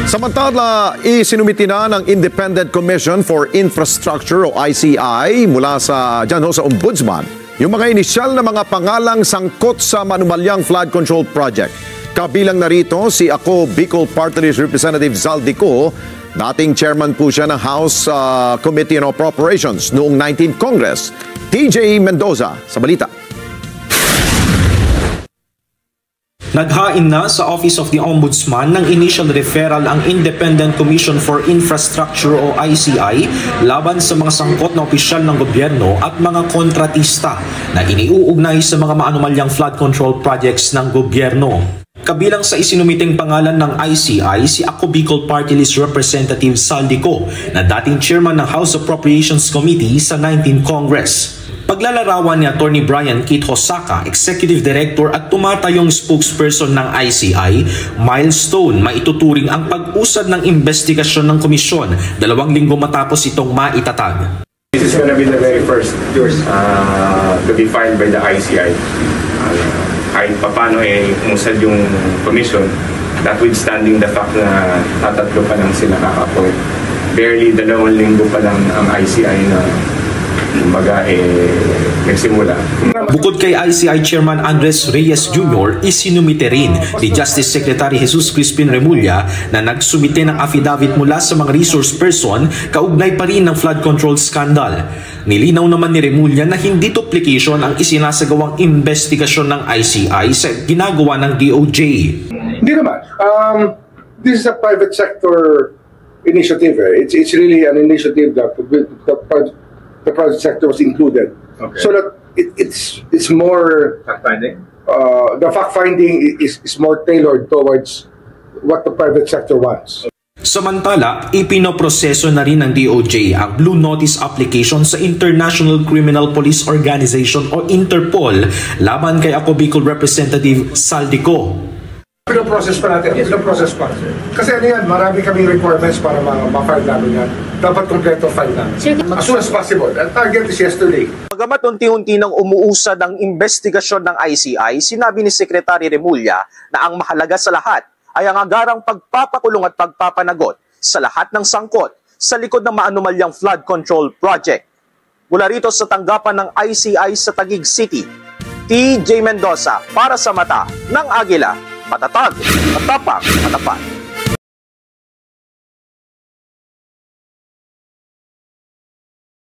Samantala, isinumiti na ng Independent Commission for Infrastructure o ICI mula sa Ombudsman yung mga inisyal na mga pangalang sangkot sa manumalyang flood control project. Kabilang narito si Ako Bicol Party List Representative Zaldico, dating chairman po siya ng House Committee on Appropriations noong 19th Congress. TJ Mendoza sa balita. Naghain na sa Office of the Ombudsman ng initial referral ang Independent Commission for Infrastructure o ICI laban sa mga sangkot na opisyal ng gobyerno at mga kontratista na iniuugnay sa mga maanumalyang flood control projects ng gobyerno. Kabilang sa isinumiting pangalan ng ICI si Ako Bicol Party List Representative Zaldico na dating chairman ng House Appropriations Committee sa 19th Congress. Paglalarawan ni Atty. Brian Keith Hosaka, Executive Director at tumatayong spokesperson ng ICI, milestone maituturing ang pag-usad ng investigasyon ng komisyon 2 linggo matapos itong maitatag. This is going to be the very first to be filed by the ICI. Kahit papano umusad yung commission, notwithstanding the fact na tatatlo pa lang sila kaka-appoint. Barely 2 linggo pa lang ang ICI na kumbaga nagsimula. Bukod kay ICI Chairman Andres Reyes Jr., isinumite rin ni Justice Secretary Jesus Crispin Remulla na nagsumite ng affidavit mula sa mga resource person kaugnay pa rin ng flood control scandal. Nilinaw naman ni Remulla na hindi duplication ang isinasagawang investigasyon ng ICI sa ginagawa ng DOJ. Hindi naman. This is a private sector initiative. It's really an initiative that the private sector was included. Okay. So that it's more Fact-finding? The fact-finding is more tailored towards what the private sector wants. Samantala, ipinoproseso na rin ng DOJ ang Blue Notice application sa International Criminal Police Organization o Interpol laban kay Ako Bicol Representative Zaldico. Pinoprocess pa natin. Pinoprocess pa. Kasi ano yan, marami kaming requirements para ma-file namin yan. Dapat kompleto file namin. As soon as possible. Ang target is yesterday. Bagamat unti-unti nang umuusad ang investigasyon ng ICI, sinabi ni Secretary Remulla na ang mahalaga sa lahat ay ang agarang pagpapakulong at pagpapanagot sa lahat ng sangkot sa likod ng maanumalyang flood control project. Mula rito sa tanggapan ng ICI sa Taguig City, TJ Mendoza para sa Mata ng Agila. Matatag, matapak, matapat.